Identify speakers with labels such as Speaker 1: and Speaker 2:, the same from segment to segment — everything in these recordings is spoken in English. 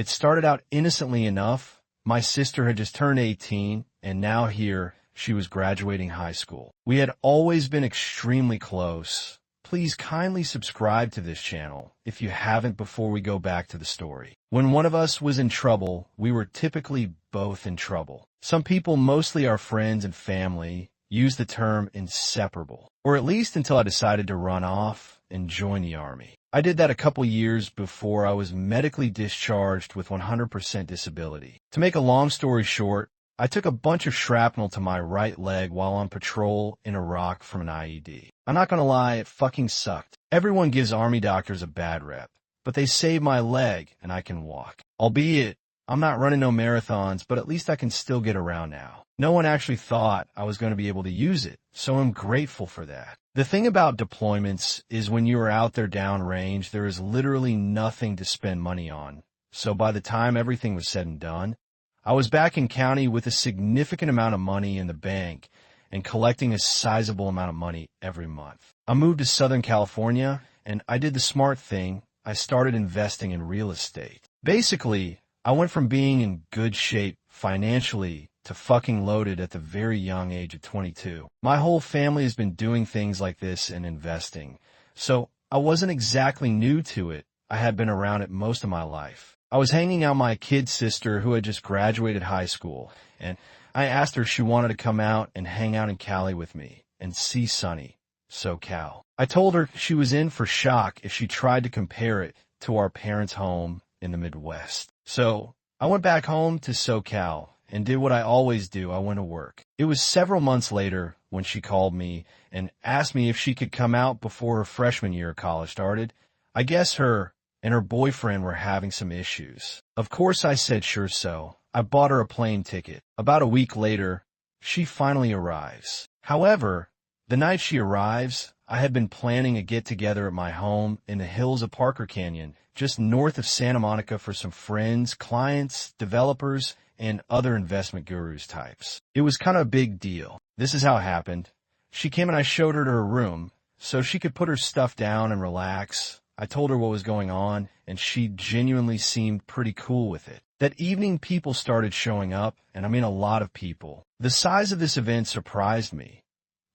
Speaker 1: It started out innocently enough. My sister had just turned 18, and now here she was graduating high school. We had always been extremely close. Please kindly subscribe to this channel if you haven't before we go back to the story. When one of us was in trouble, we were typically both in trouble. Some people, mostly our friends and family, use the term inseparable, or at least until I decided to run off and join the Army. I did that a couple years before I was medically discharged with 100% disability. To make a long story short, I took a bunch of shrapnel to my right leg while on patrol in Iraq from an IED. I'm not gonna lie, it fucking sucked. Everyone gives Army doctors a bad rep, but they saved my leg and I can walk. Albeit, I'm not running no marathons, but at least I can still get around now. No one actually thought I was going to be able to use it, so I'm grateful for that. The thing about deployments is when you are out there downrange, there is literally nothing to spend money on. So by the time everything was said and done, I was back in county with a significant amount of money in the bank and collecting a sizable amount of money every month. I moved to Southern California, and I did the smart thing. I started investing in real estate. Basically, I went from being in good shape financially to fucking loaded at the very young age of 22. My whole family has been doing things like this and investing, so I wasn't exactly new to it. I had been around it most of my life. I was hanging out with my kid sister who had just graduated high school, and I asked her if she wanted to come out and hang out in Cali with me and see sunny SoCal. I told her she was in for shock if she tried to compare it to our parents' home in the Midwest. So I went back home to SoCal and did what I always do. I went to work. It was several months later when she called me and asked me if she could come out before her freshman year of college started. I guess her and her boyfriend were having some issues. Of course I said sure, so I bought her a plane ticket. About a week later, she finally arrives. However, the night she arrives, I had been planning a get-together at my home in the hills of Parker Canyon, just north of Santa Monica, for some friends, clients, developers, and other investment gurus types. It was kind of a big deal. This is how it happened. She came and I showed her to her room so she could put her stuff down and relax. I told her what was going on, and she genuinely seemed pretty cool with it. That evening, people started showing up, and I mean a lot of people. The size of this event surprised me.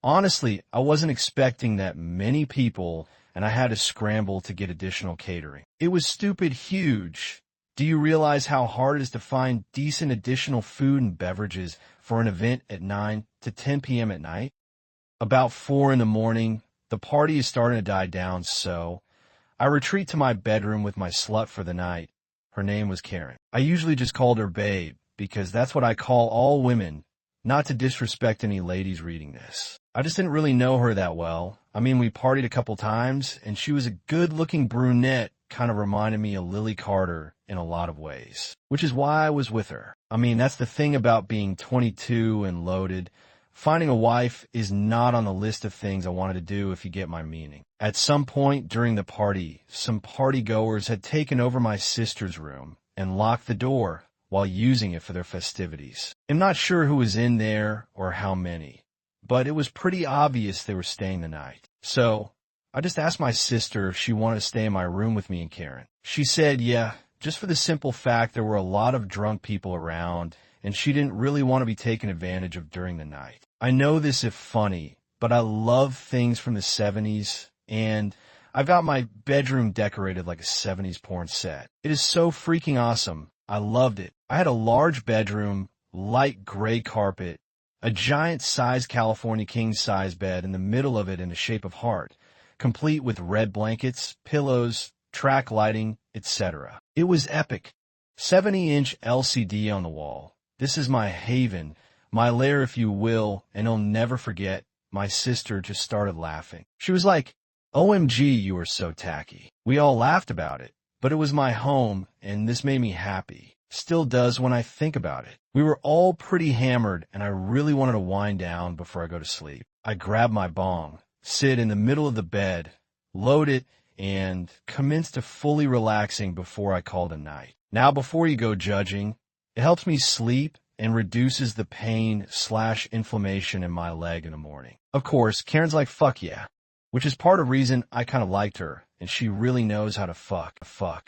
Speaker 1: Honestly, I wasn't expecting that many people, and I had to scramble to get additional catering. It was stupid huge. Do you realize how hard it is to find decent additional food and beverages for an event at 9 to 10 p.m. at night? About 4 in the morning, the party is starting to die down, so I retreat to my bedroom with my slut for the night. Her name was Karen. I usually just called her babe, because that's what I call all women, not to disrespect any ladies reading this. I just didn't really know her that well. I mean, we partied a couple times, and she was a good-looking brunette, kind of reminded me of Lily Carter in a lot of ways, which is why I was with her. I mean, that's the thing about being 22 and loaded. Finding a wife is not on the list of things I wanted to do, if you get my meaning. At some point during the party, some party-goers had taken over my sister's room and locked the door while using it for their festivities. I'm not sure who was in there or how many, but it was pretty obvious they were staying the night. So I just asked my sister if she wanted to stay in my room with me and Karen. She said yeah, just for the simple fact there were a lot of drunk people around, and she didn't really want to be taken advantage of during the night. I know this is funny, but I love things from the 70s, and I've got my bedroom decorated like a 70s porn set. It is so freaking awesome. I loved it. I had a large bedroom, light gray carpet, a giant size California king-size bed in the middle of it in the shape of heart, complete with red blankets, pillows, track lighting, etc. It was epic. 70-inch LCD on the wall. This is my haven, my lair if you will, and I'll never forget, my sister just started laughing. She was like, "OMG, you are so tacky." We all laughed about it, but it was my home, and this made me happy. Still does when I think about it. We were all pretty hammered, and I really wanted to wind down before I go to sleep. I grab my bong, sit in the middle of the bed, load it, and commence to fully relaxing before I call it a night. Now, before you go judging, it helps me sleep and reduces the pain/inflammation in my leg in the morning. Of course, Karen's like, fuck yeah, which is part of the reason I kind of liked her, and she really knows how to fuck.